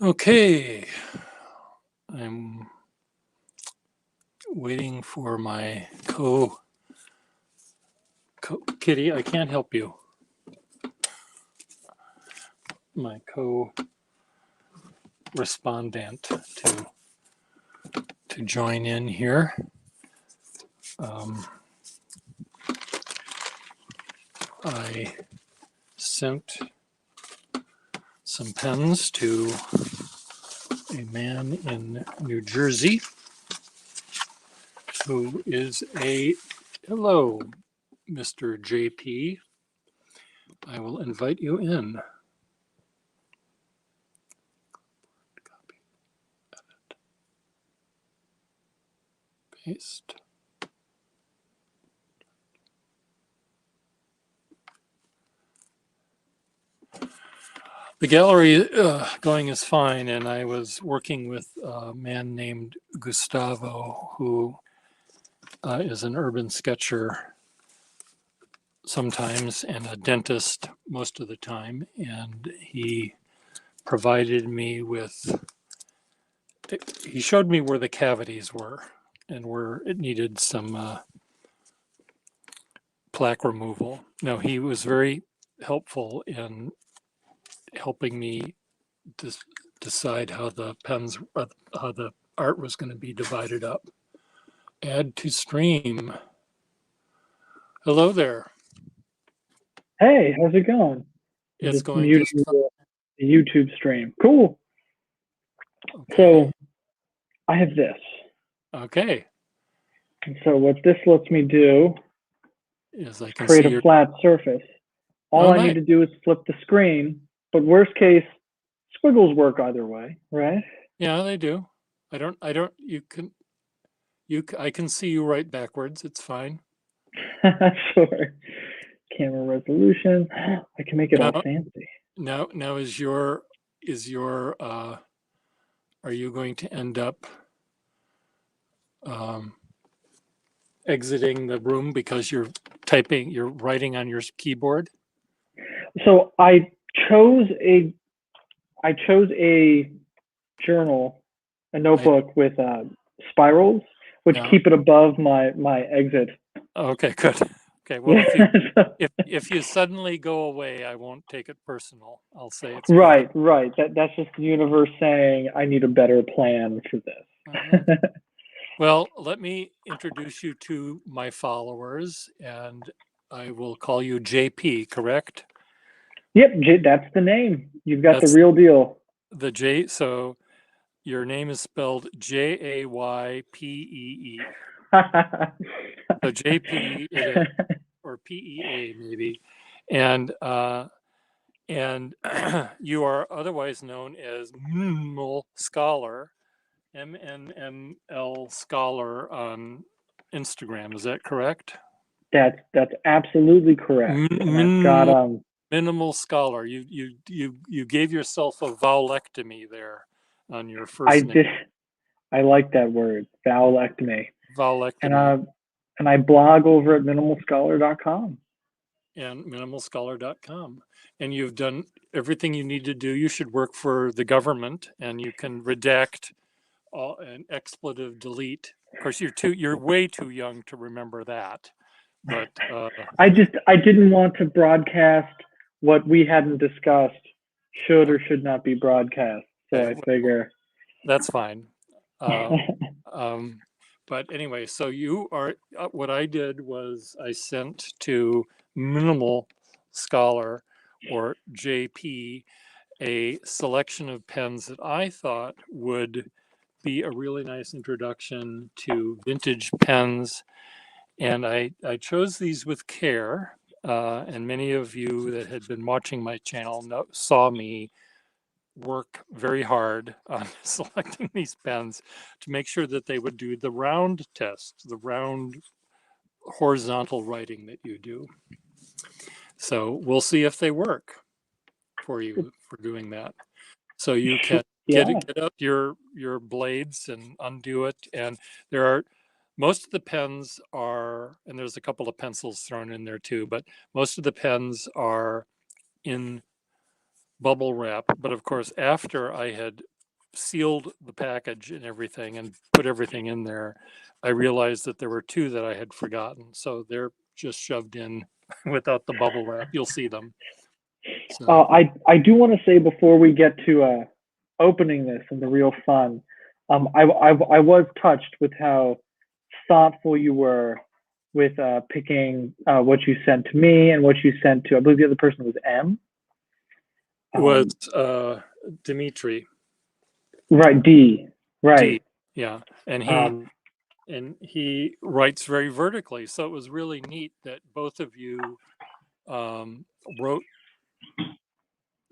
Okay, I'm waiting for my Kitty, I can't help you. My co-respondent to join in here. I sent some pens to a man in New Jersey who is hello, Mr. JP. I will invite you in. Copy, edit, paste. The gallery going is fine, and I was working with a man named Gustavo, who is an urban sketcher sometimes and a dentist most of the time, and he provided me with, he showed me where the cavities were and where it needed some plaque removal. Now, he was very helpful in helping me decide how the how the art was going to be divided up. Add to stream. Hello there. Hey, how's it going? It's going just the YouTube stream. Cool. Okay. So I have this. Okay. And so what this lets me do is I can create see a flat surface. All I need to do is flip the screen, but worst case, squiggles work either way, right? Yeah, they do. I can see you right backwards. It's fine. Sure. Camera resolution. I can make it all fancy. Now are you going to end up exiting the room because you're writing on your keyboard? So I chose a journal, a notebook with spirals, which keep it above my exit. Okay, good. Okay, well, if you suddenly go away, I won't take it personal. I'll say it's right. That's just the universe saying I need a better plan for this. Well, let me introduce you to my followers, and I will call you JP, correct? Yep, that's the name. You've got the real deal. The J, so your name is spelled Jaypee. So JP or PEA maybe, and you are otherwise known as Minimal Scholar, MNML Scholar on Instagram. Is that correct? That's absolutely correct. And I've got Minimal Scholar. You gave yourself a vowlectomy there on your first name. I like that word, vowlectomy. Vowlectomy. And I blog over at minimalscholar.com. And minimalscholar.com. And you've done everything you need to do. You should work for the government, and you can redact an expletive delete. Of course, you're way too young to remember that. But I didn't want to broadcast what we hadn't discussed should or should not be broadcast. So I figure that's fine. But anyway, so you are, what I did was I sent to Minimal Scholar, or JP, a selection of pens that I thought would be a really nice introduction to vintage pens. And I chose these with care. And many of you that had been watching my channel saw me work very hard on selecting these pens to make sure that they would do the round test, the round horizontal writing that you do. So we'll see if they work. for you for doing that. So you can Yeah. get out your blades and undo it. And there are most of the pens are, and there's a couple of pencils thrown in there too, but most of the pens are in bubble wrap. But of course, after I had sealed the package and everything and put everything in there, I realized that there were two that I had forgotten. So they're just shoved in without the bubble wrap. You'll see them. So I do want to say before we get to opening this and the real fun, I was touched with how thoughtful you were with picking what you sent to me and what you sent to, I believe the other person was M. it was Dimitri. Right, D. Right. D. Yeah. And Um, he writes very vertically. So it was really neat that both of you wrote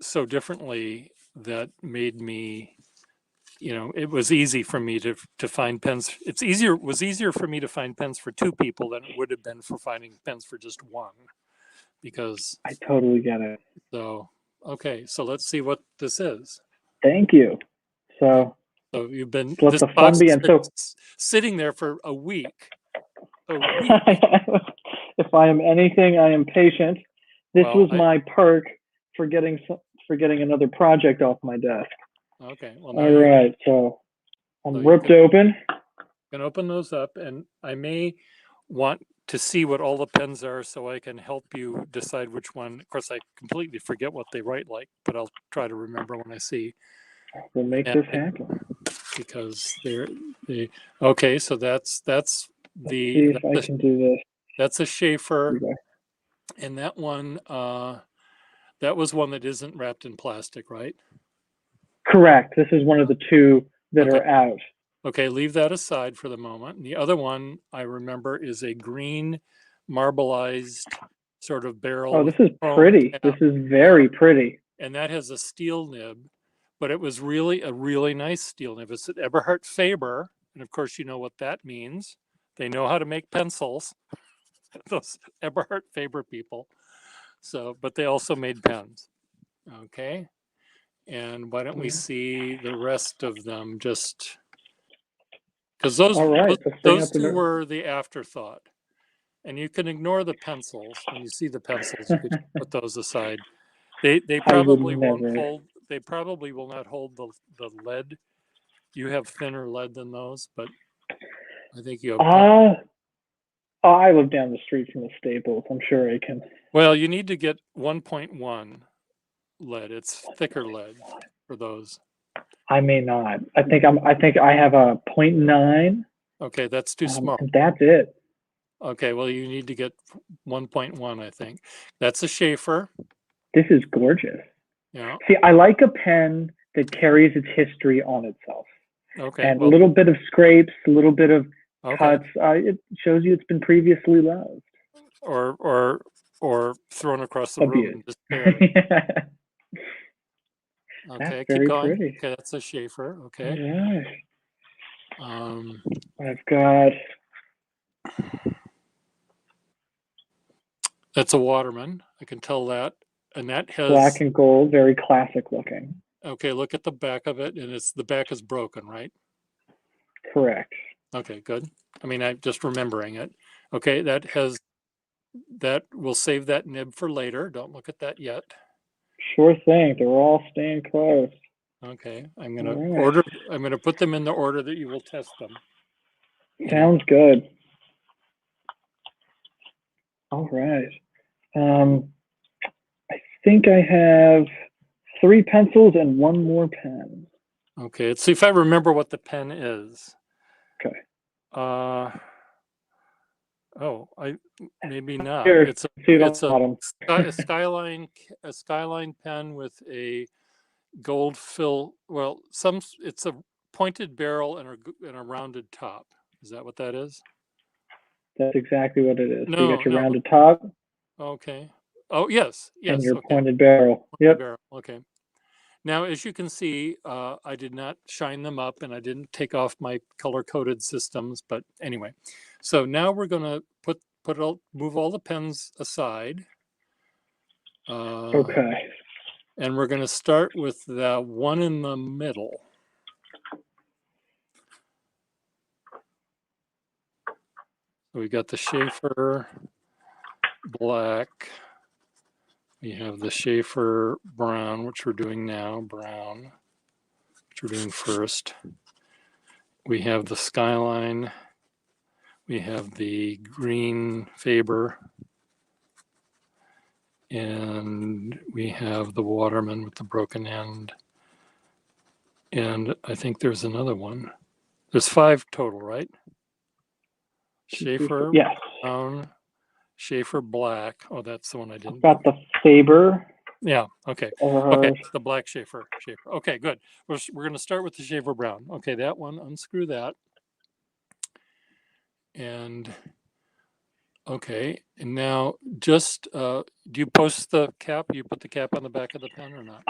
so differently that made me, it was easy for me to find pens. Was easier for me to find pens for two people than it would have been for finding pens for just one, because I totally get it. so, okay, so let's see what this is. Thank you. So you've been, let this the box fun has begin. been So sitting there for a week. if I am anything, I am patient. This Well, was my perk for getting another project off my desk. Okay. Well, All right, so I'm ripped open. Can open those up, and I may want to see what all the pens are so I can help you decide which one. Of course, I completely forget what they write like, but I'll try to remember when I see. We'll make this happen. Because okay, so that's Let's see if I can do this. That's a Schaefer, and that one that was one that isn't wrapped in plastic, right? Correct. This is one of the two that are out. Okay, leave that aside for the moment. And the other one I remember is a green marbleized sort of barrel. Oh, this is pretty. This is very pretty. And that has a steel nib, but it was really a really nice steel nib. It's at Eberhard Faber, and of course you know what that means. They know how to make pencils, those Eberhard Faber people. So, but they also made pens. Okay. And why don't we see the rest of them, just because those two were the afterthought. And you can ignore the pencils. When you see the pencils, you could put those aside. They probably won't hold. They probably will not hold the lead. You have thinner lead than those, but I think you have. I live down the street from the Staples. I'm sure I can. Well, you need to get 1.1 lead. It's thicker lead for those. I may not. I think I have a 0.9. Okay, that's too small. That's it. Okay, well, you need to get 1.1, I think. That's a Schaefer. This is gorgeous. Yeah. See, I like a pen that carries its history on itself. Okay. And a little bit of scrapes, a little bit of cuts. It shows you it's been previously loved. Or thrown across the room. Okay, keep going. Pretty. Okay, that's a Schaefer. Okay. All right. I've got. That's a Waterman. I can tell that, and that has black and gold, very classic looking. Okay, look at the back of it, and the back is broken, right? Correct. Okay, good. I mean, I'm just remembering it. Okay, we'll save that nib for later. Don't look at that yet. Sure thing. They're all staying close. Okay, I'm gonna put them in the order that you will test them. Sounds good. All right. I think I have 3 pencils and 1 more pen. Okay, let's see if I remember what the pen is. Okay. Maybe not. Here, it's a Skyline pen with a gold fill. Well, it's a pointed barrel and a rounded top. Is that what that is? That's exactly what it is. No, so you got your rounded top. Okay. Oh, yes. And your pointed barrel. Yep. Okay. Now, as you can see, I did not shine them up and I didn't take off my color-coded systems. But anyway, so now we're going to move all the pens aside. Okay. And we're going to start with the one in the middle. We got the Schaefer black. We have the Schaefer brown, which we're doing now, brown, which we're doing first. We have the Skyline. We have the green Faber. And we have the Waterman with the broken end. And I think there's another one. There's 5 total, right? Schaefer Yes. brown, Schaefer black. Oh, that's the one I I've didn't. got the Faber. Yeah. Okay. Okay. The black Schaefer. Okay, good. We're going to start with the Schaefer brown. Okay, that one. Unscrew that. And okay. And now, just do you post the cap? You put the cap on the back of the pen or not?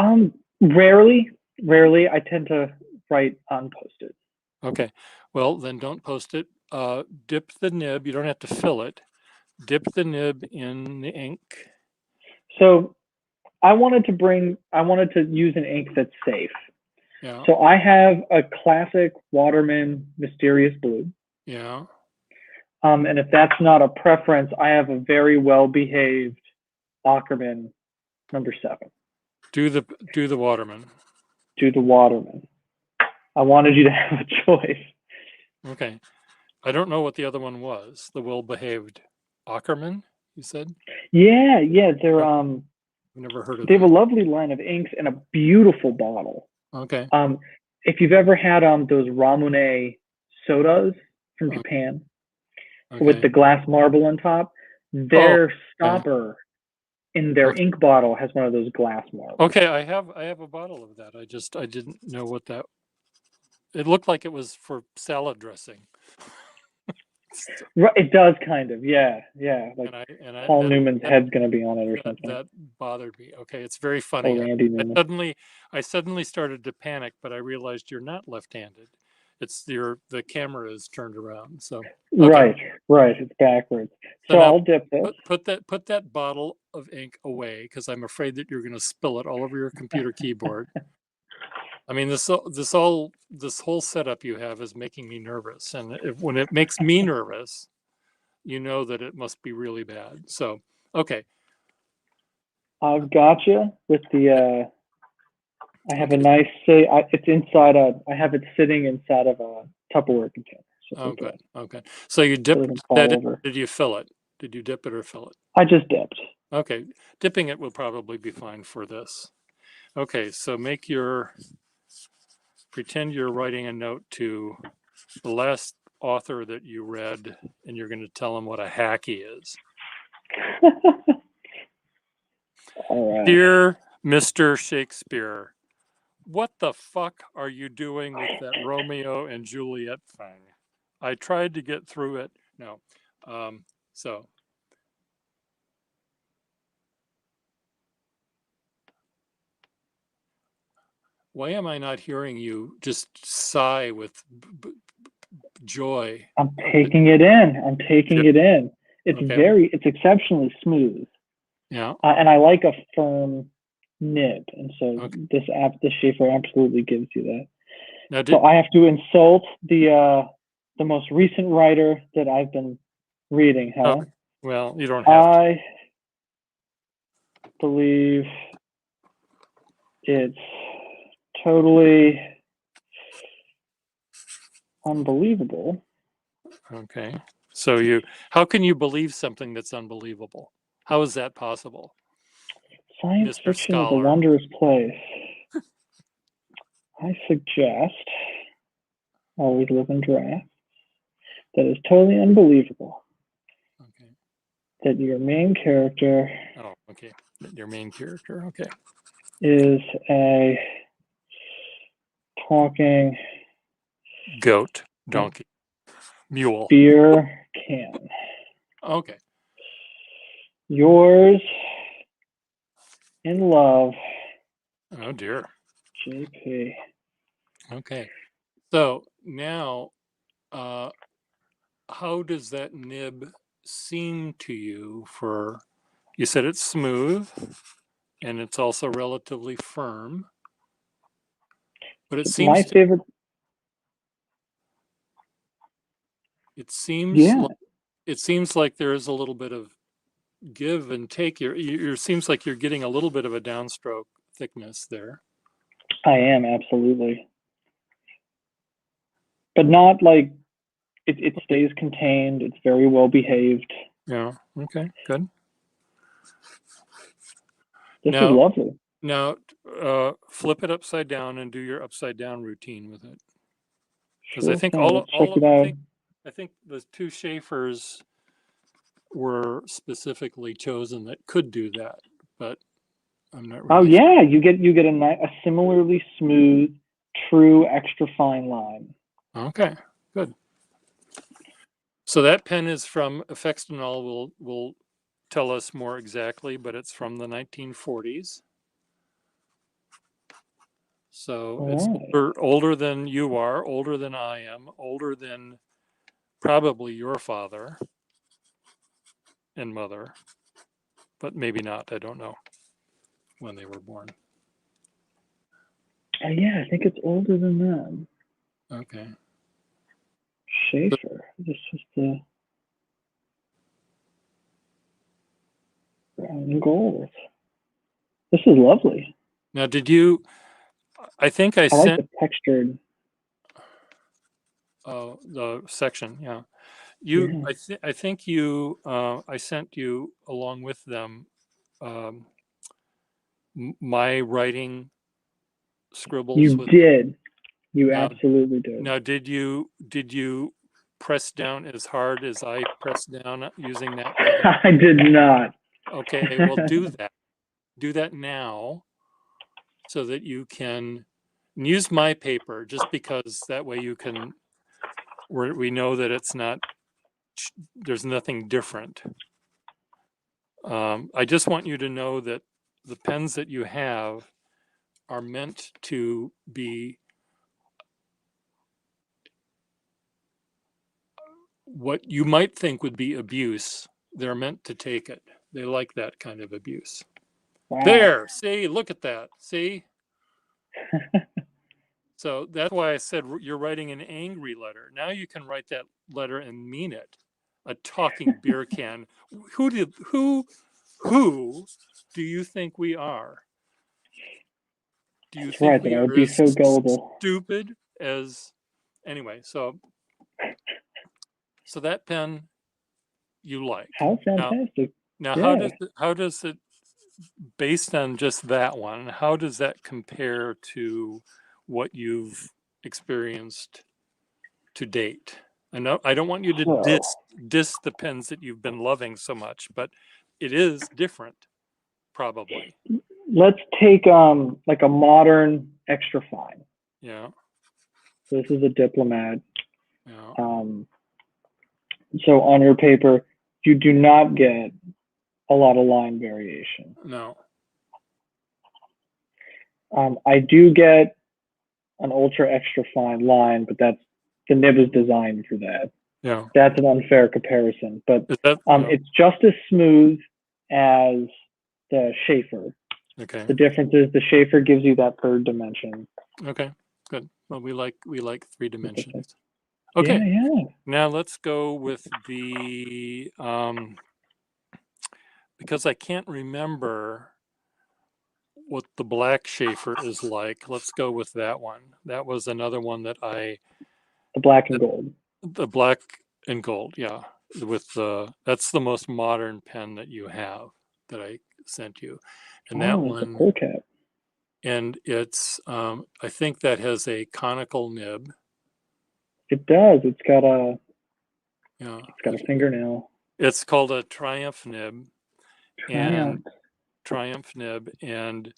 Rarely. I tend to write unposted. Okay. Well, then don't post it. Dip the nib. You don't have to fill it. Dip the nib in the ink. So I wanted to use an ink that's safe. Yeah. So I have a classic Waterman Mysterious Blue. Yeah. And if that's not a preference, I have a very well-behaved Ackerman number 7. Do the Waterman. Do the Waterman. I wanted you to have a choice. Okay. I don't know what the other one was. The well-behaved Ackerman, you said? Yeah. They're I've never heard of they have that. a lovely line of inks and a beautiful bottle. Okay. If you've ever had those Ramune sodas from Japan with the glass marble on top, their stopper in their ink bottle has one of those glass marbles. Okay, I have a bottle of that. I didn't know what that. It looked like it was for salad dressing. It does kind of, yeah. Like Paul Newman's head's gonna be on it or something. That bothered me. Okay, it's very funny. Randy Newman. I suddenly started to panic, but I realized you're not left-handed. It's the camera is turned around. So okay. Right. It's backwards. So I'll dip this. Put that bottle of ink away because I'm afraid that you're going to spill it all over your computer keyboard. I mean, this whole setup you have is making me nervous, and when it makes me nervous, you know that it must be really bad. So, okay. I've got you with the. I have a nice it's inside I have it sitting inside of a Tupperware container. So good. Okay. So you dipped that in. Did you fill it? Did you dip it or fill it? I just dipped. Okay. Dipping it will probably be fine for this. Okay. So pretend you're writing a note to the last author that you read, and you're going to tell him what a hack he is. All right. Dear Mr. Shakespeare, what the fuck are you doing with that Romeo and Juliet thing? I tried to get through it. No. So. Why am I not hearing you just sigh with joy? I'm taking it in. It's exceptionally smooth. Yeah. And I like a firm nib. And so this Schaefer absolutely gives you that. Now, so I have to insult the most recent writer that I've been reading, huh? Okay. Well, you don't have to. I believe it's totally unbelievable. Okay. So how can you believe something that's unbelievable? How is that possible? Science fiction is a wondrous place. I suggest, always live in drafts, that is totally unbelievable. Okay. That your main character. Oh, okay. Your main character, okay. Is a talking goat, donkey, mule, beer can. Okay. Yours in love. Oh dear. JP. Okay. So now, how does that nib seem to you? You said it's smooth. and it's also relatively firm. But it My seems favorite. it seems Yeah, like, it seems like there is a little bit of give and take. You seems like you're getting a little bit of a downstroke thickness there. I am absolutely, but not like it stays contained. It's very well behaved. Yeah. Okay. Good. This is Now, lovely. now, flip it upside down and do your upside down routine with it. Because I Sure think thing. Let's check it I out. think the two Schaefers were specifically chosen that could do that, but I'm not Oh really sure. yeah, you get a similarly smooth, true extra fine line. Okay, good. So that pen is from Effextinol. Will tell us more exactly, but it's from the 1940s. So All it's right. older than you are, older than I am, older than probably your father and mother, but maybe not. I don't know when they were born. Yeah, I think it's older than them. Okay. Schaefer. This is the brown and gold. This is lovely. Now, did you? I think I I like sent the textured. the section. Yeah, Yeah. I think you. I sent you along with them um, my writing scribbles You with them. did. You Now, absolutely did. did you press down as hard as I pressed down using that pen? I did not. Okay, well, do that. Do that now so that you can use my paper, just because that way you can. We know that it's not. There's nothing different. I just want you to know that the pens that you have are meant to be what you might think would be abuse. They're meant to take it. They like that kind of abuse. Wow. There, see, look at that. See? So that's why I said you're writing an angry letter. Now you can write that letter and mean it. A talking beer can. Who do you think we are? Do you That's think right. That we I would are be as so gullible. stupid as anyway? So that pen you like. How fantastic. Now Yeah. how does it, based on just that one, how does that compare to what you've experienced to date? I know I don't want you to So diss the pens that you've been loving so much, but it is different, probably. let's take like a modern extra fine. Yeah, This is a diplomat. yeah, Um, so on your paper, you do not get a lot of line variation. no, I do get an ultra extra fine line, but that's the nib is designed for that. yeah. That's an unfair comparison, but Is that it's just as smooth as the Schaefer. okay? The difference is the Schaefer gives you that third dimension. Okay, good. Well, we like 3 dimensions. Yeah, Okay, yeah. now let's go with the because I can't remember what the black Schaefer is like. Let's go with that one. That was another one that The black and gold. the black and gold, yeah. With that's the most modern pen that you have that I sent you, and that Oh, it's a one, pull cap. and it's I think that has a conical nib. It does. It's got a Yeah, fingernail. it's called a Triumph nib, and Triumph. and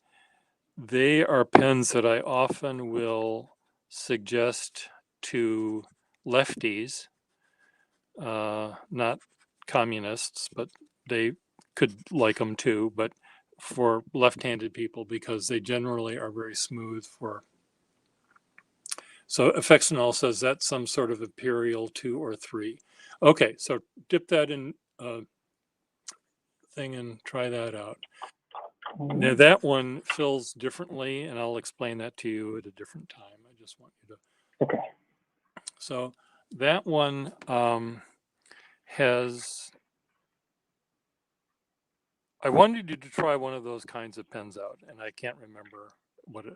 they are pens that I often will suggest to lefties, not communists, but they could like them too, but for left-handed people, because they generally are very smooth for. So Effextinol says that's some sort of Imperial 2 or 3. Okay, so dip that in thing and try that out. Now that one fills differently, and I'll explain that to you at a different time. I just want you to. Okay. So that one has. I wanted you to try one of those kinds of pens out, and I can't remember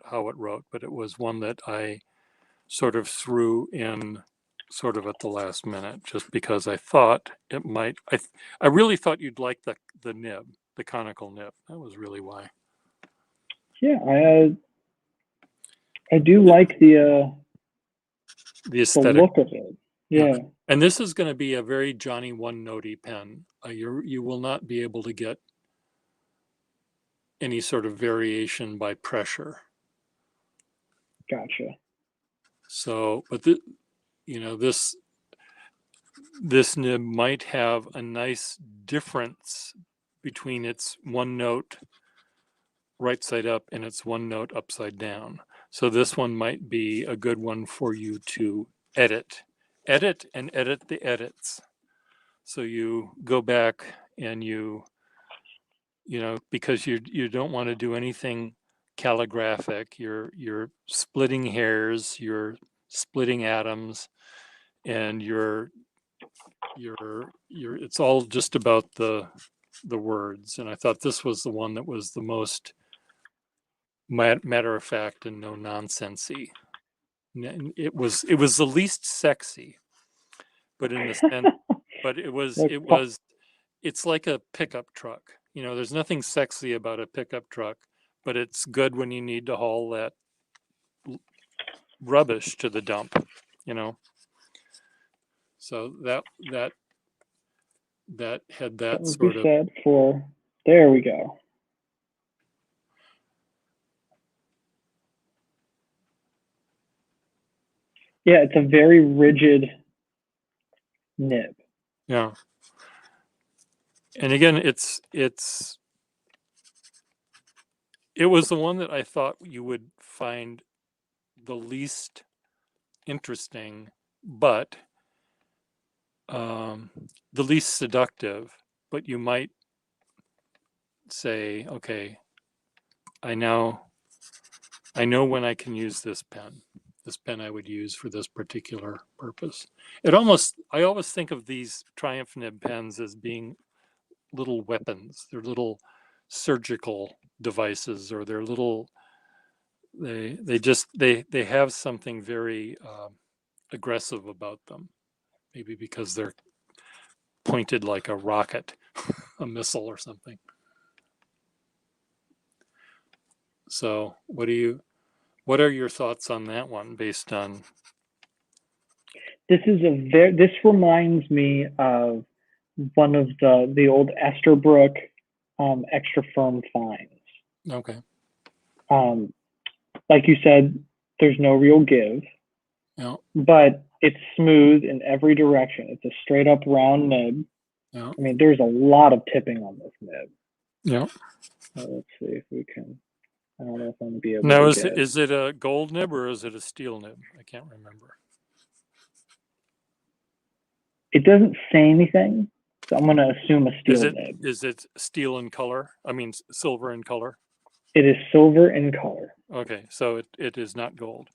how it wrote, but it was one that I sort of threw in sort of at the last minute, just because I thought it might. I really thought you'd like the nib, the conical nib. That was really why. Yeah, I do like the aesthetic. look of it. Yeah. And this is going to be a very Johnny One Notey pen. You will not be able to get any sort of variation by pressure. Gotcha. So, but this nib might have a nice difference between its one note right side up and its one note upside down. So this one might be a good one for you to edit and edit the edits. So you go back and you know, because you don't want to do anything calligraphic. You're splitting hairs, you're splitting atoms, and you're it's all just about the words. And I thought this was the one that was the most matter of fact and no nonsensey. It was the least sexy, but in the sense, but it's like a pickup truck. You know, there's nothing sexy about a pickup truck, but it's good when you need to haul that rubbish to the dump, you know. So that had that would sort be of said for. There we go. Yeah, it's a very rigid nib. Yeah. And again, it was the one that I thought you would find the least interesting, but the least seductive. But you might say, okay, I know when I can use this pen. This pen I would use for this particular purpose. I always think of these Triumph nib pens as being little weapons. They're little surgical devices, or they're little. They have something very aggressive about them. Maybe because they're pointed like a rocket, a missile or something. So what are your thoughts on that one based on? This reminds me of one of the old Esterbrook extra firm fines. Okay. Like you said, there's no real give. Yeah. But it's smooth in every direction. It's a straight up round nib. Yeah. I mean, there's a lot of tipping on this nib. Yeah. Let's see if we can. I don't know if I'm gonna be able. Now, is it a gold nib or is it a steel nib? I can't remember. It doesn't say anything, so I'm gonna assume a steel nib. Is it steel in color? I mean, silver in color. It is silver in color. Okay, so it is not gold.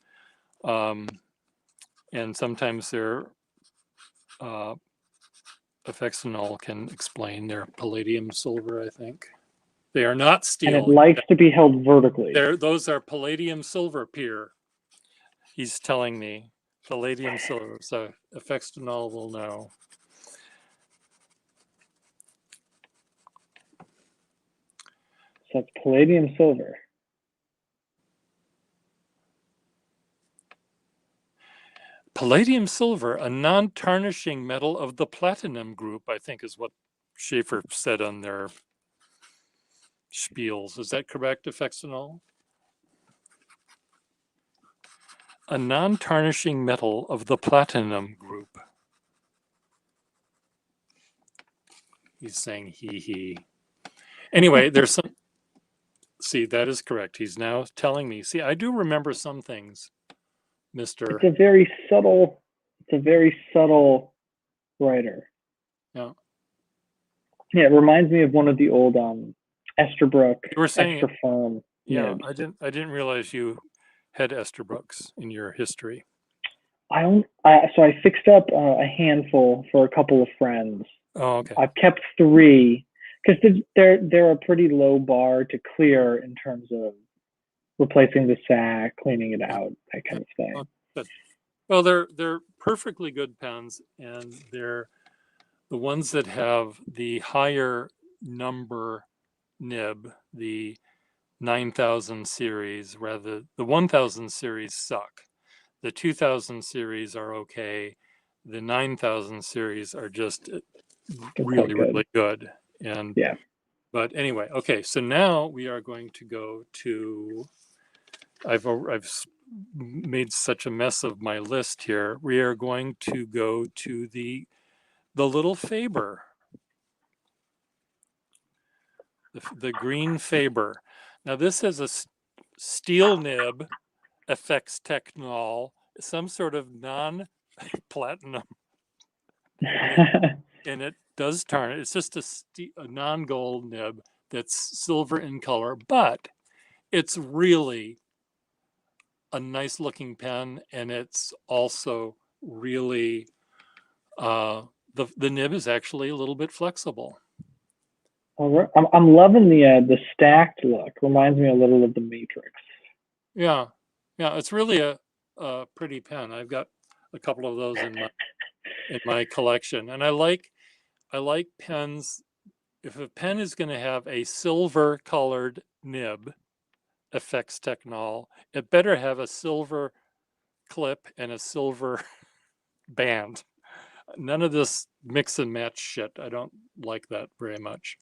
And sometimes their Affexinol can explain their palladium silver, I think. They are not steel. And it likes to be held vertically. Those are palladium silver, Pierre. He's telling me palladium silver. So Affexinol will know. So it's palladium silver. Palladium silver, a non-tarnishing metal of the platinum group, I think is what Schaefer said on their spiels. Is that correct, Affexinol? A non-tarnishing metal of the platinum group. He's saying he. Anyway, there's some. See, that is correct. He's now telling me. See, I do remember some things, Mr. It's a very subtle writer. Yeah. Yeah, it reminds me of one of the old Esterbrook You were saying, extra firm yeah, nibs. I didn't realize you had Esterbrook's in your history. So I fixed up a handful for a couple of friends. Oh, okay. I've kept 3 because they're a pretty low bar to clear in terms of replacing the sack, cleaning it out, that kind of thing. Oh, good. Well, they're perfectly good pens, and they're the ones that have the higher number nib, the 9000 series, rather the 1000 series suck. The 2000 series are okay. The 9000 series are just really, really good. And yeah. But anyway, okay. So now we are going to go to. I've made such a mess of my list here. We are going to go to the little Faber, the green Faber. Now this is a steel nib, FX Technol, some sort of non-platinum, and it does tarnish. It's just a non-gold nib that's silver in color, but it's really a nice looking pen, and it's also really the nib is actually a little bit flexible. I'm loving the stacked look. Reminds me a little of the Matrix. Yeah, it's really a pretty pen. I've got a couple of those in my collection, and I like pens. If a pen is going to have a silver colored nib, FX Technol, it better have a silver clip and a silver band. None of this mix and match shit. I don't like that very much.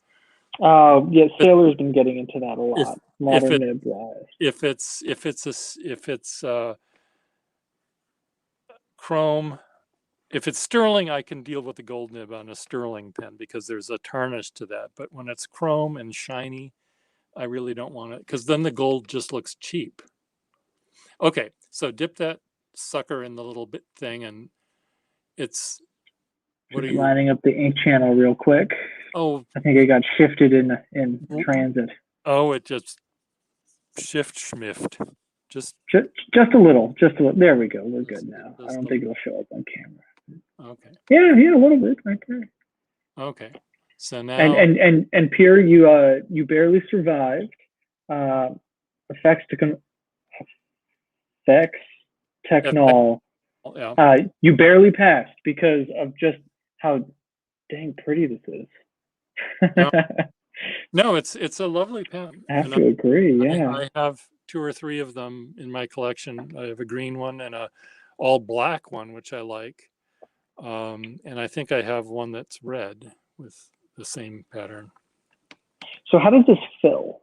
Yeah, Sailor's been getting into that a lot. Modern nib wise. If it's chrome, if it's sterling, I can deal with the gold nib on a sterling pen because there's a tarnish to that. But when it's chrome and shiny, I really don't want it because then the gold just looks cheap. Okay, so dip that sucker in the little bit thing, and it's. What are you lining up the ink channel real quick? Oh, I think it got shifted in transit. Oh, it just schmiffed. Just a little. There we go. We're good now. I don't think it'll show up on camera. Okay. Yeah, a little bit right there. Okay. So now and Pierre, you barely survived. FX Technol. Yeah. You barely passed because of just how dang pretty this is. No, it's a lovely pen. I have to agree. Yeah, I have 2 or 3 of them in my collection. I have a green one and a all black one, which I like, and I think I have one that's red with the same pattern. So how does this fill?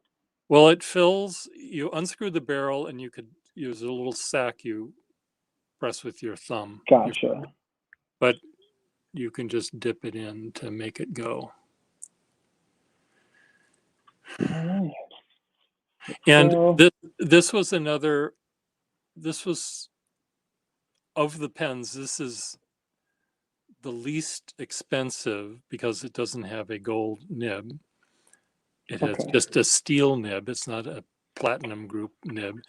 Well, it fills. You unscrew the barrel, and you could use a little sack you press with your thumb. Gotcha. But you can just dip it in to make it go. All right. And this was another. This was of the pens. This is the least expensive because it doesn't have a gold nib. It has just a steel nib. It's not a platinum group nib,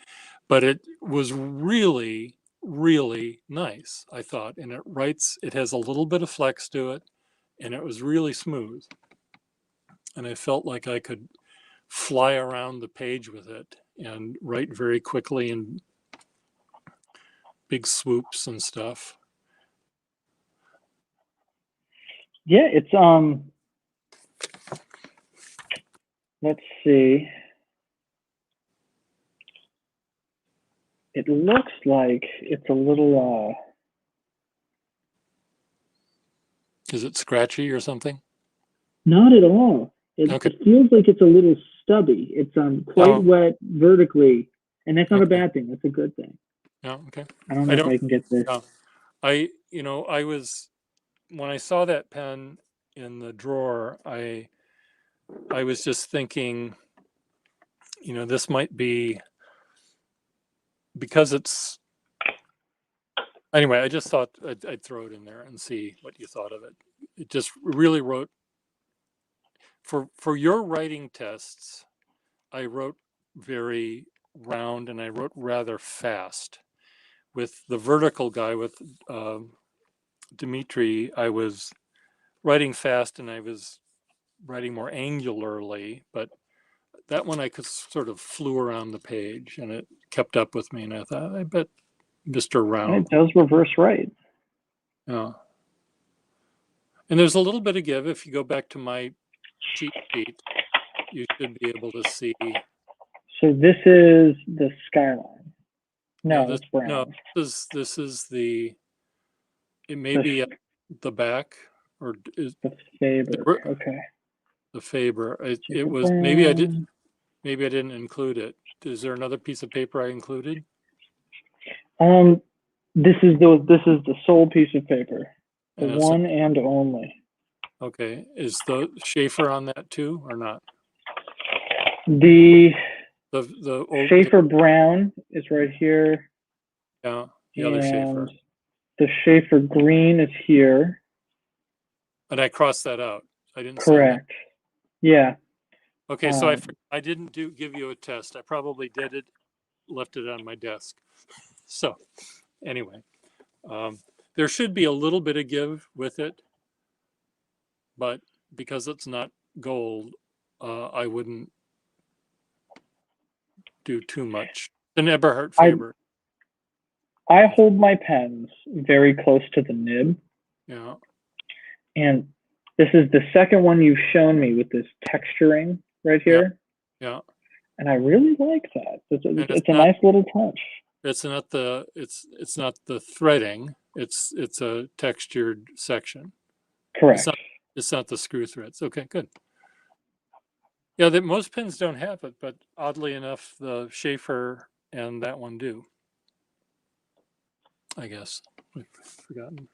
but it was really, really nice, I thought. And it has a little bit of flex to it, and it was really smooth. And I felt like I could fly around the page with it and write very quickly in big swoops and stuff. Yeah, it's let's see. It looks like it's a little Is it scratchy or something? Not at all. It feels like it's a little stubby. It's quite wet vertically, and that's not a bad thing. That's a good thing. Yeah, okay. I don't know if I can get this. I was, when I saw that pen in the drawer, I was just thinking, this might be, because it's, anyway, I just thought I'd throw it in there and see what you thought of it. It just really wrote for your writing tests, I wrote very round and I wrote rather fast. With the vertical guy, with Dimitri, I was writing fast and I was writing more angularly, but that one I could sort of flew around the page and it kept up with me. And I thought, I bet Mr. And Round. it does reverse right. Yeah. And there's a little bit of give. If you go back to my cheat sheet, you should be able to see. So this is the skyline. No, this, it's brown. no, this is the, it may be at the back, or is The Faber. Okay. the Faber. It Super was, maybe I brown. didn't include it. Is there another piece of paper I included? This is the sole piece of paper. The And one and only. Okay. Is the Schaefer on that too or not? The old Schaefer brown is right here. Yeah, the other Schaefer. And the Schaefer green is here. And I crossed that out. I didn't sign that. Correct. Yeah. Okay, so I didn't give you a test. I probably did it, left it on my desk. So anyway, there should be a little bit of give with it, but because it's not gold, I wouldn't do too much. An Eberhard Faber. I hold my pens very close to the nib. Yeah. And this is the second one you've shown me with this texturing right here. Yeah. And I really like that. It's a not, nice little touch. It's not the threading. It's a textured section. Correct. It's not the screw threads. Okay, good. Yeah, most pens don't have it, but oddly enough, the Schaefer and that one do. I guess I've forgotten.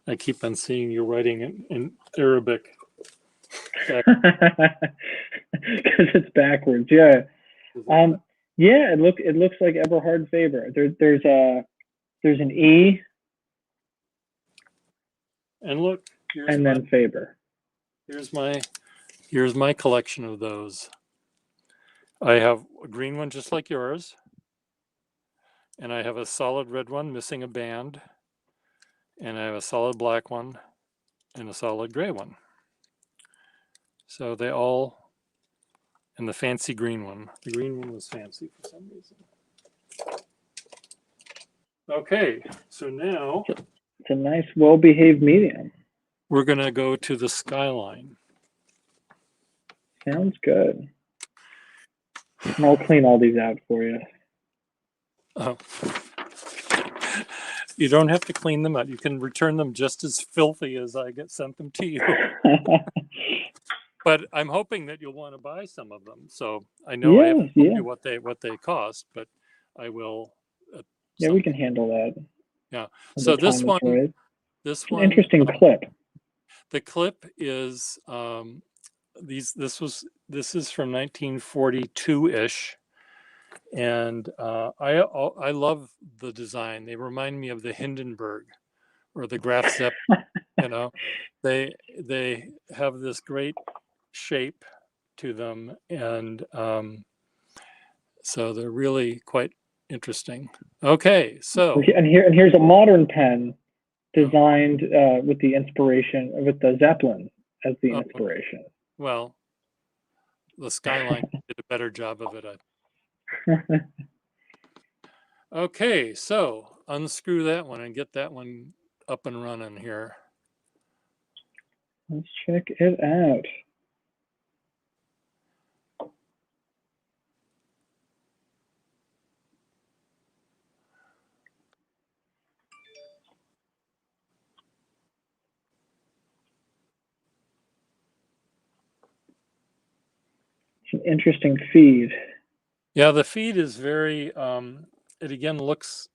I keep on seeing you writing in Arabic. Because it's backwards. Yeah. Yeah, it looks like Eberhard Faber. There's an E. And look, and then Faber. Here's my collection of those. I have a green one just like yours, and I have a solid red one missing a band, and I have a solid black one and a solid gray one. So they all, and the fancy green one. The green one was fancy for some reason. Okay, so now it's a nice, well-behaved medium. We're going to go to the skyline. Sounds good. And I'll clean all these out for you. Oh. You don't have to clean them out. You can return them just as filthy as I sent them to you. But I'm hoping that you'll want to buy some of them. So I know I haven't told you what they cost, but I will. Yeah, we can handle that. Yeah. So this one, interesting clip. The clip is this is from 1942-ish, and I love the design. They remind me of the Hindenburg or the Graf Zeppelin. You know, they have this great shape to them, and so they're really quite interesting. Okay, so and here's a modern pen designed with the Zeppelin as the inspiration. Well, the Skyline did a better job of it. Okay, so unscrew that one and get that one up and running here. Let's check it out. It's an interesting feed. Yeah, the feed is very, it again looks,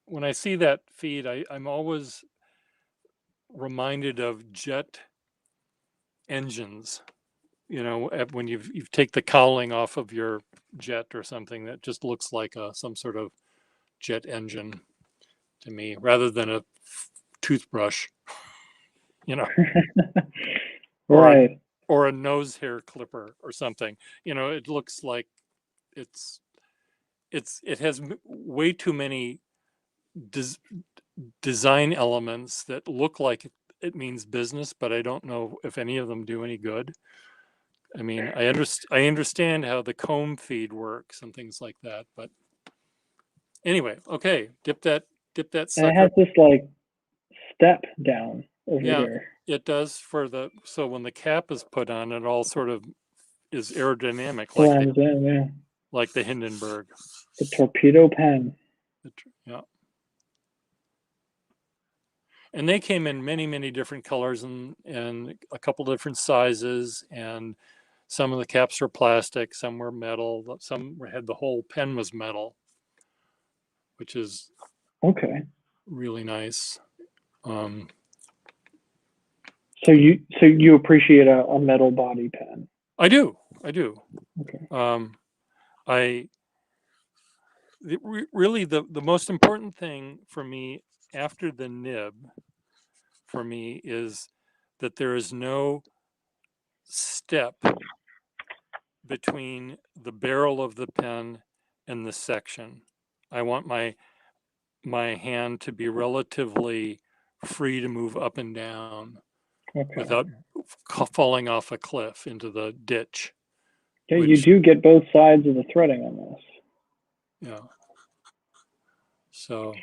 when I see that feed, I'm always reminded of jet engines. You know, when you take the cowling off of your jet or something, that just looks like some sort of jet engine to me, rather than a toothbrush, you know, Right. or a nose hair clipper or something. It looks like it has way too many design elements that look like it means business, but I don't know if any of them do any good. I mean, I understand how the comb feed works and things like that, but anyway, okay, dip that And it sucker. has this like step down over Yeah, here. it does so when the cap is put on, it all sort of is aerodynamic, Blends in, yeah. like the Hindenburg. The torpedo pen. Yeah. And they came in many, many different colors and a couple different sizes. And some of the caps were plastic, some were metal, some had the whole pen was metal, which is Okay. really nice. So you appreciate a metal body pen. I do. Okay. Really the most important thing for me after the nib for me is that there is no step between the barrel of the pen and the section. I want my hand to be relatively free to move up and down Okay. without falling off a cliff into the ditch. Yeah, you do get both sides of the threading on this. Yeah. So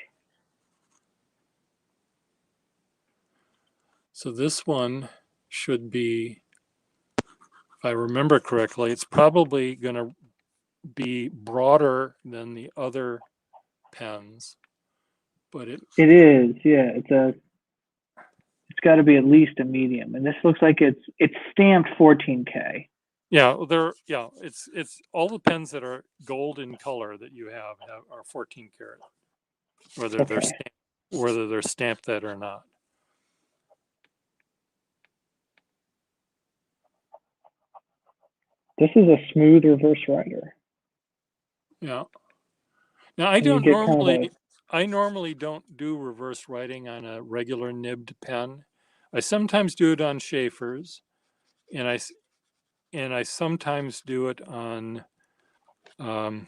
this one should be, if I remember correctly, it's probably going to be broader than the other pens, but it is, yeah. It's got to be at least a medium, and this looks like it's stamped 14K. Yeah, it's all the pens that are gold in color that you have are 14 karat, whether they're stamped that or not. This is a smooth reverse rider. Yeah. Now I normally don't do reverse writing on a regular nibbed pen. I sometimes do it on Schaefer's, and I sometimes do it on. I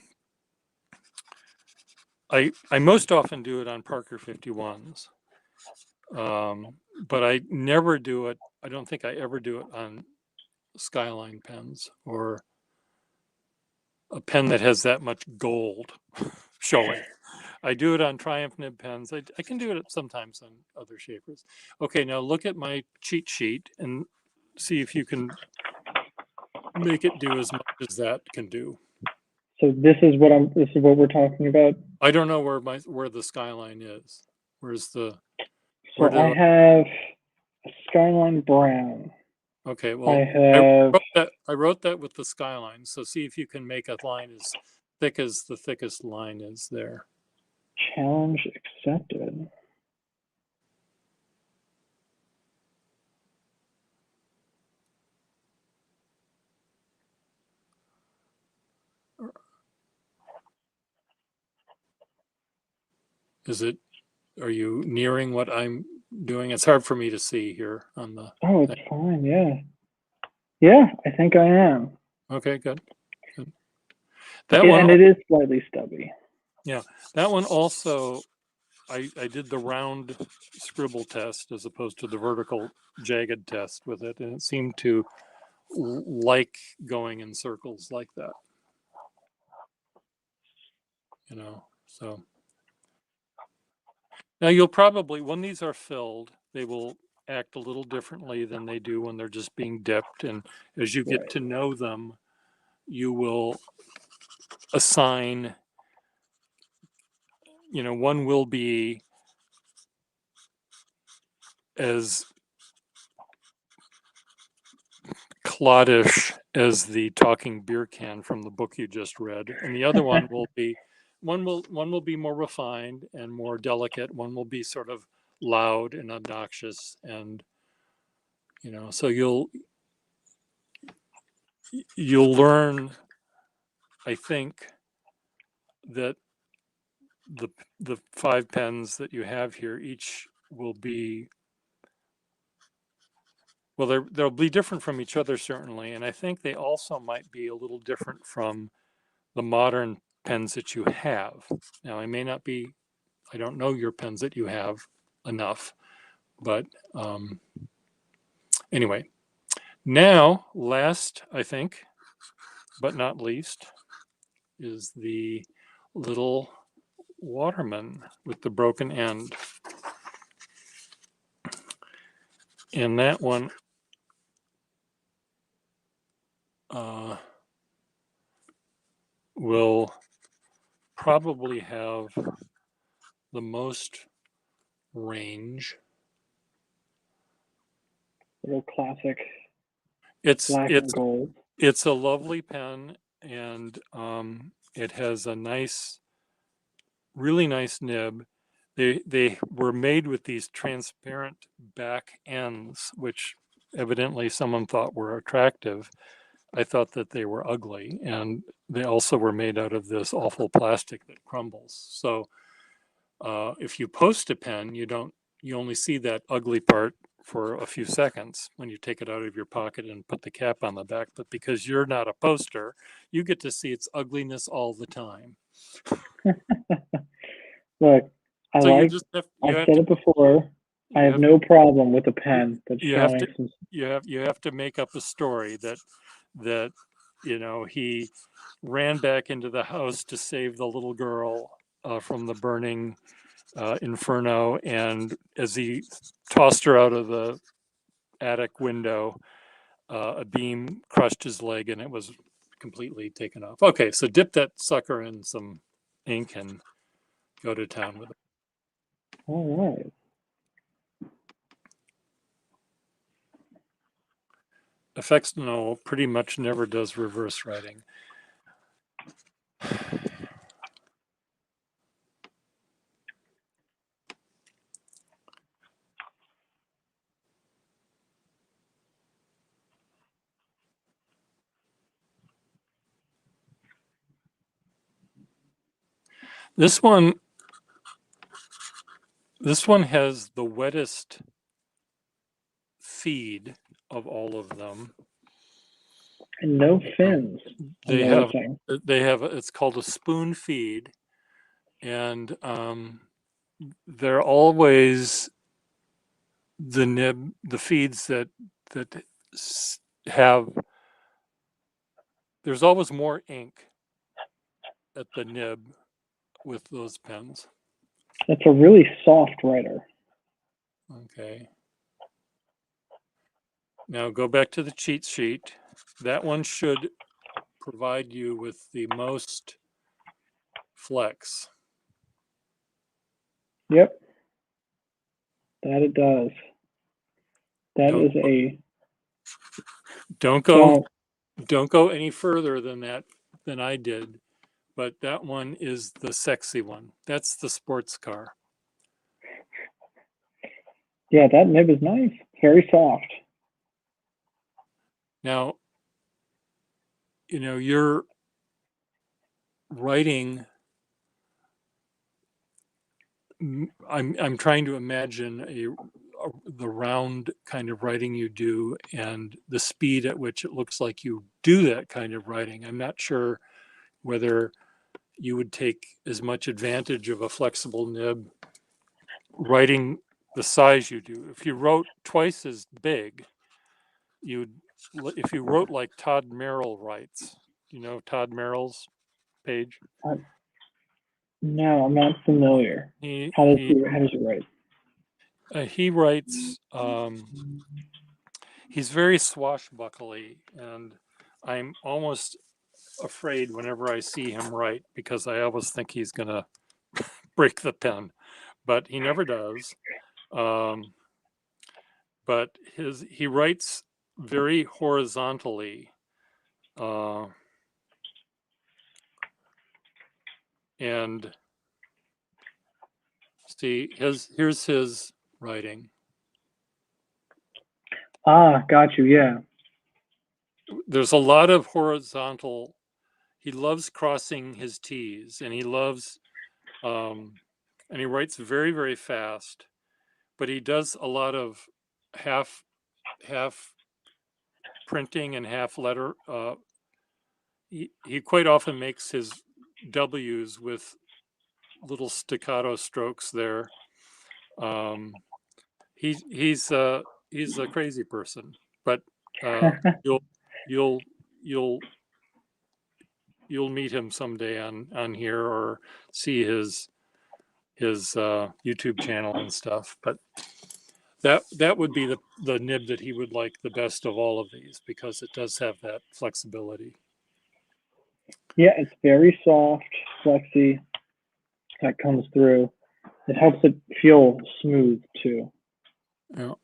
most often do it on Parker 51s, but I never do it. I don't think I ever do it on Skyline pens or a pen that has that much gold showing. I do it on Triumph nib pens. I can do it sometimes on other Schaefer's. Okay, now look at my cheat sheet and see if you can make it do as much as that can do. So this is what we're talking about. I don't know where the Skyline is. Where's the? So I have a Skyline brown. Okay, well, I wrote that with the Skyline. So see if you can make a line as thick as the thickest line is there. Challenge accepted. Are you nearing what I'm doing? It's hard for me to see here on the. Oh, it's fine. Yeah. Yeah, I think I am. Okay, good. And it is slightly stubby. Yeah, that one also, I did the round scribble test as opposed to the vertical jagged test with it, and it seemed to like going in circles like that. So now you'll probably, when these are filled, they will act a little differently than they do when they're just being dipped. And as you get to know them, you will assign, one will be as cloddish as the talking beer can from the book you just read, and the other one will be one will be more refined and more delicate. One will be sort of loud and obnoxious, and so you'll learn, I think, that the 5 pens that you have here, each will be, well, they'll be different from each other certainly, and I think they also might be a little different from the modern pens that you have. Now, I don't know your pens that you have enough, but anyway. Now, last, I think, but not least, is the little Waterman with the broken end. And that one will probably have the most range. Little classic It's black and gold. It's a lovely pen, and it has a really nice nib. They were made with these transparent back ends, which evidently someone thought were attractive. I thought that they were ugly, and they also were made out of this awful plastic that crumbles. So if you post a pen, you only see that ugly part for a few seconds when you take it out of your pocket and put the cap on the back. But because you're not a poster, you get to see its ugliness all the time. Look, I've said it before. I have no problem with a pen that's showing some. You have to make up a story that he ran back into the house to save the little girl from the burning inferno, and as he tossed her out of the attic window, a beam crushed his leg and it was completely taken off. Okay, so dip that sucker in some ink and go to town with it. All right. FXNO pretty much never does reverse writing. This one has the wettest feed of all of them. And no fins. They have, it's called a spoon feed, and they're always the feeds that have, there's always more ink at the nib with those pens. It's a really soft writer. Okay. Now go back to the cheat sheet. That one should provide you with the most flex. Yep. That it does. That is a. Don't go any further than that than I did, but that one is the sexy one. That's the sports car. Yeah, that nib is nice. Very soft. Now, you're writing. I'm trying to imagine the round kind of writing you do and the speed at which it looks like you do that kind of writing. I'm not sure whether you would take as much advantage of a flexible nib writing the size you do. If you wrote twice as big, if you wrote like Todd Merrill writes, Todd Merrill's page? No, I'm not familiar. How does he write? He writes, he's very swashbuckly, and I'm almost afraid whenever I see him write, because I always think he's going to break the pen, but he never does. But he writes very horizontally. And see, here's his writing. Got you. Yeah. There's a lot of horizontal. He loves crossing his T's, and he loves And he writes very, very fast, but he does a lot of half printing and half letter. He quite often makes his W's with little staccato strokes there. He's a crazy person, but you'll you'll you'll you'll meet him someday on here or see his YouTube channel and stuff. But that would be the nib that he would like the best of all of these, because it does have that flexibility. Yeah, it's very soft, flexy. That comes through. It helps it feel smooth too. Yeah.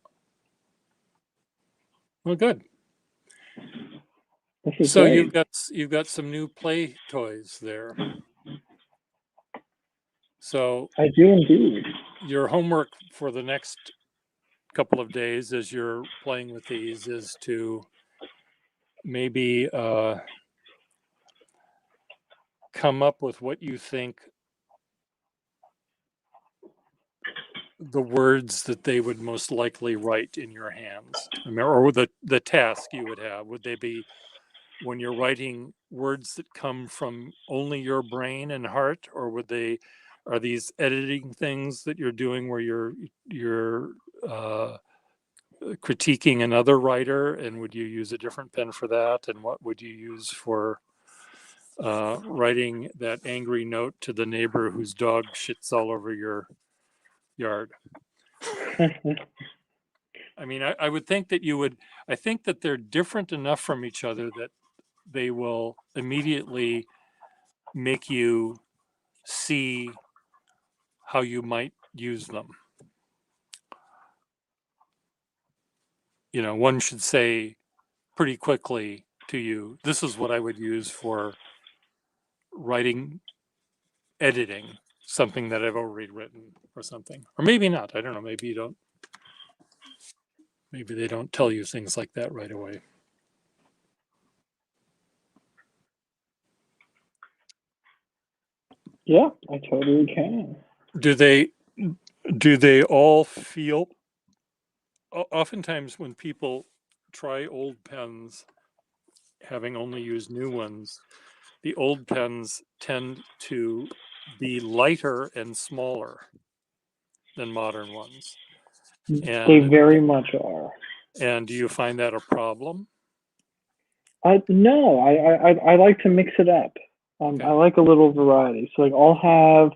Well, good. This is So great. you've got some new play toys there. So I do indeed. your homework for the next couple of days as you're playing with these is to maybe come up with what you think the words that they would most likely write in your hands. I mean, or the task you would have. Would they be, when you're writing, words that come from only your brain and heart, or are these editing things that you're doing where you're critiquing another writer, and would you use a different pen for that? And what would you use for writing that angry note to the neighbor whose dog shits all over your yard? I mean, I would think that I think that they're different enough from each other that they will immediately make you see how you might use them. You know, one should say pretty quickly to you, this is what I would use for writing, editing something that I've already written or something. Or maybe not. I don't know. Maybe they don't tell you things like that right away. Yeah, I totally can. Do they all feel, oftentimes when people try old pens, having only used new ones, the old pens tend to be lighter and smaller than modern ones. They very much are. And do you find that a problem? No, I like to mix it up. Okay. I like a little variety. So like I'll have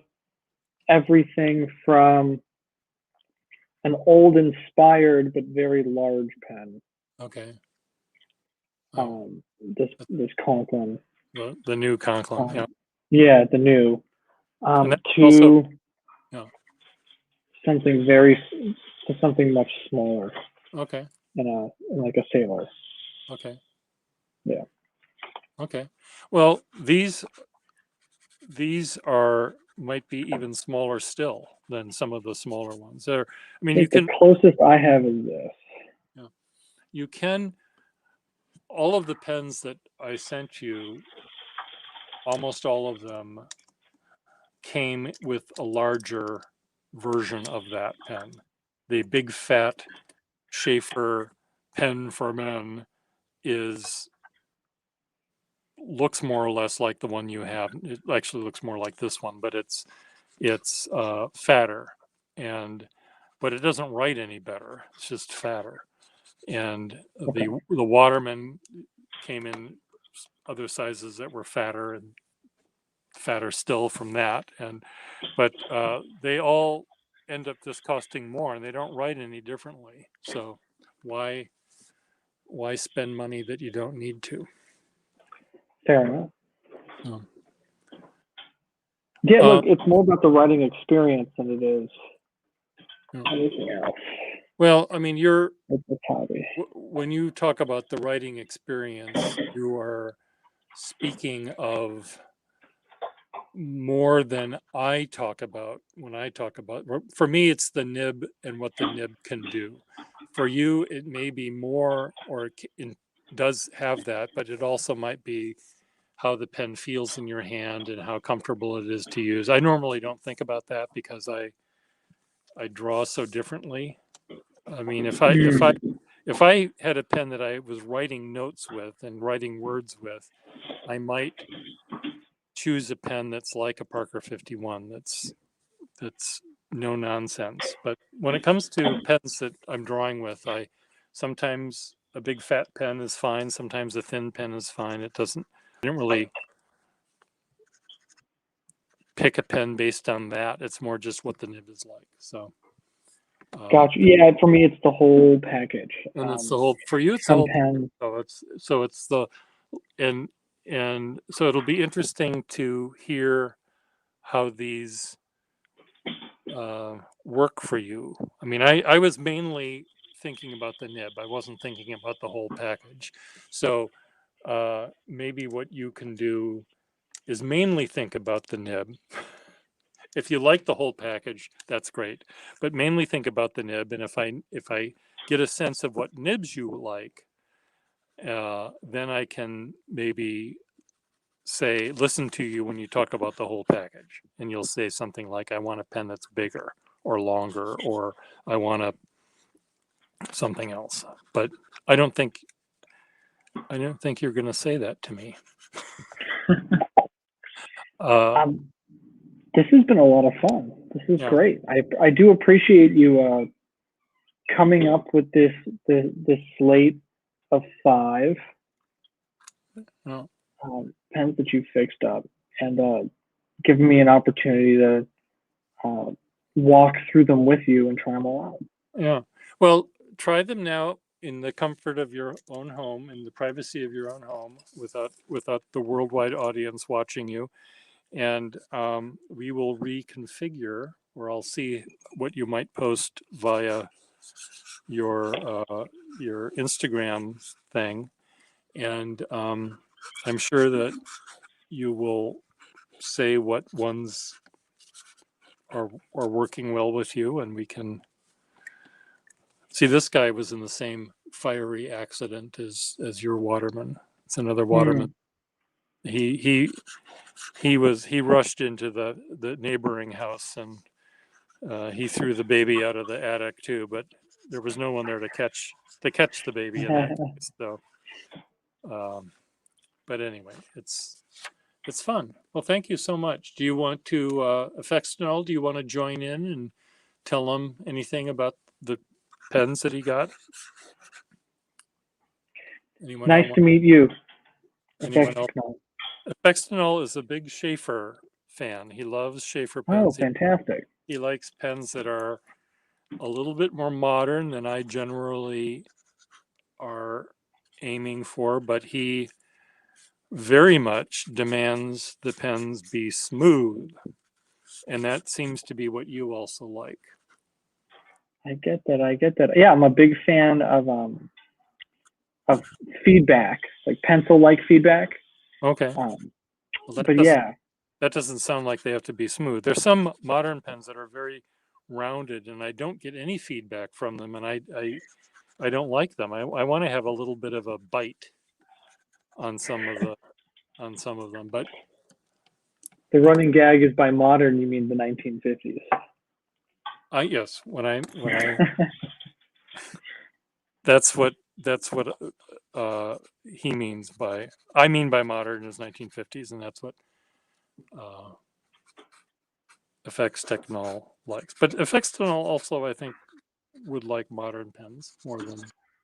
everything from an old inspired but very large pen. Okay. This Conklin. The new Conklin. Yeah. Yeah, the new. And To also, yeah. something much smaller. Okay. In like a sailor. Okay. Yeah. Okay. Well, these might be even smaller still than some of the smaller ones. I mean, you can. The closest I have is this. Yeah. You can. All of the pens that I sent you, almost all of them came with a larger version of that pen. The big fat Schaefer pen for men looks more or less like the one you have. It actually looks more like this one, but it's fatter, but it doesn't write any better. It's just fatter. And Okay. the Waterman came in other sizes that were fatter and fatter still from that. But they all end up just costing more, and they don't write any differently. So why spend money that you don't need to? Fair enough. Yeah, look, it's more about the writing experience than it is anything else. Well, I mean, when you talk about the writing experience, you are speaking of more than I talk about when I talk about. For me, it's the nib and what the nib can do. For you, it may be more, or it does have that, but it also might be how the pen feels in your hand and how comfortable it is to use. I normally don't think about that because I draw so differently. I mean, if I had a pen that I was writing notes with and writing words with, I might choose a pen that's like a Parker 51. That's no nonsense. But when it comes to pens that I'm drawing with, I sometimes a big fat pen is fine. Sometimes a thin pen is fine. I don't really pick a pen based on that. It's more just what the nib is like. So. Gotcha. Yeah, for me, it's the whole package. And it's the whole, for you, it's the Some whole, pens. so it's the, and so it'll be interesting to hear how these work for you. I mean, I was mainly thinking about the nib. I wasn't thinking about the whole package. So maybe what you can do is mainly think about the nib. If you like the whole package, that's great. But mainly think about the nib. And if I get a sense of what nibs you like, then I can maybe say, listen to you when you talk about the whole package. And you'll say something like, I want a pen that's bigger or longer, or I want something else. But I don't think you're going to say that to me. This has been a lot of fun. This is Yeah. great. I do appreciate you coming up with this slate of 5 Yeah. pens that you fixed up, and giving me an opportunity to walk through them with you and try them all out. Yeah. Well, try them now in the comfort of your own home, in the privacy of your own home, without the worldwide audience watching you. And we will reconfigure, or I'll see what you might post via your Instagram thing, and I'm sure that you will say what ones are working well with you, and we can see. This guy was in the same fiery accident as your Waterman. It's another Waterman. He rushed into the neighboring house, and he threw the baby out of the attic too, but there was no one there to catch the baby in that case. So but anyway, it's fun. Well, thank you so much. Do you want to Affextinol, do you want to join in and tell them anything about the pens that he got? Anyone Nice to meet you. Anyone else? Affextinol is a big Schaefer fan. He loves Schaefer pens. Oh, fantastic. He likes pens that are a little bit more modern than I generally are aiming for, but he very much demands the pens be smooth. And that seems to be what you also like. I get that. Yeah, I'm a big fan of feedback, like pencil-like feedback. Okay. Well, but yeah. That doesn't sound like they have to be smooth. There's some modern pens that are very rounded, and I don't get any feedback from them, and I don't like them. I want to have a little bit of a bite on some of them, but the running gag is by modern you mean the 1950s. Yes, when I that's what he means by, I mean by modern is 1950s, and that's what Affextinol likes. But Affextinol also, I think, would like modern pens more than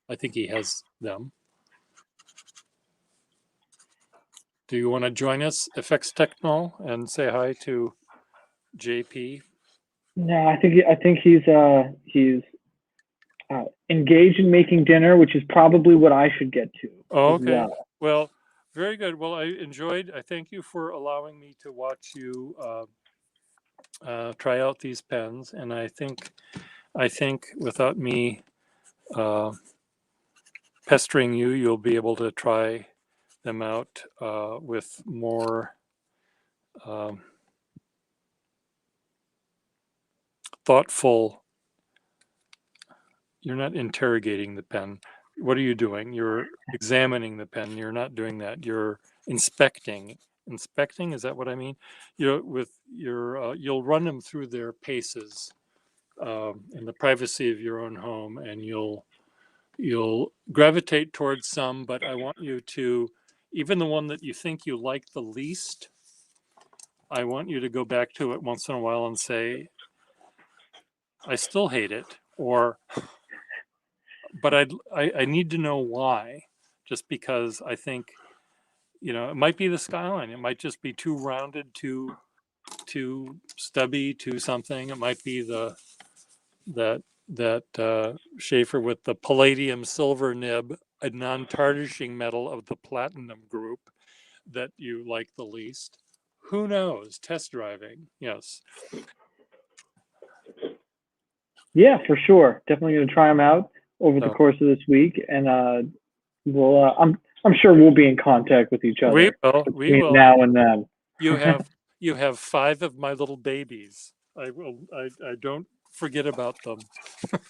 I think he has them. Do you want to join us, Affextinol, and say hi to JP? No, I think he's engaged in making dinner, which is probably what I should get to. Oh, okay. Well, very good. Well, I thank you for allowing me to watch you try out these pens, and I think without me pestering you, you'll be able to try them out with more thoughtful. You're not interrogating the pen. What are you doing? You're examining the pen. You're not doing that. You're inspecting. Inspecting, is that what I mean? With your, you'll run them through their paces in the privacy of your own home, and you'll gravitate towards some, but I want you to, even the one that you think you like the least, I want you to go back to it once in a while and say, I still hate it, or, but I need to know why, just because I think, it might be the skyline. It might just be too rounded, too stubby, too something. It might be that Schaefer with the palladium silver nib, a non-tarnishing metal of the platinum group, that you like the least. Who knows? Test driving, yes. Yeah, for sure. Definitely going to try them out over the So- course of this week, and I'm sure we'll be in contact with each other We will. between now and then. You have 5 of my little babies. I don't forget about them.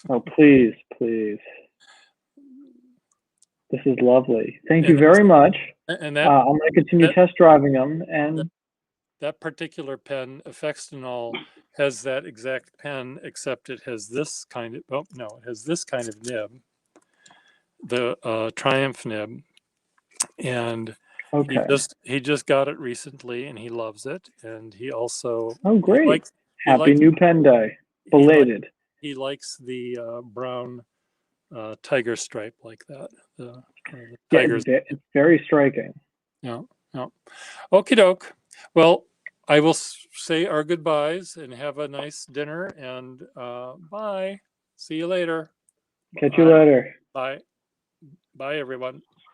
Oh, please, please. This is lovely. Thank you And very much. And that I'm going to continue that- test driving them, and that particular pen, Effextinol, has that exact pen, except it has this kind of, oh no, it has this kind of nib, the Triumph nib, and okay. he just got it recently, and he loves it, and he also Oh, great. he Happy likes- new pen day. he li- Belated. He likes the brown tiger stripe like that. The Yeah, tigers. it's very striking. Yeah. Okie doke. Well, I will say our goodbyes and have a nice dinner, and bye. See you later. Catch you later. Bye. Bye, everyone.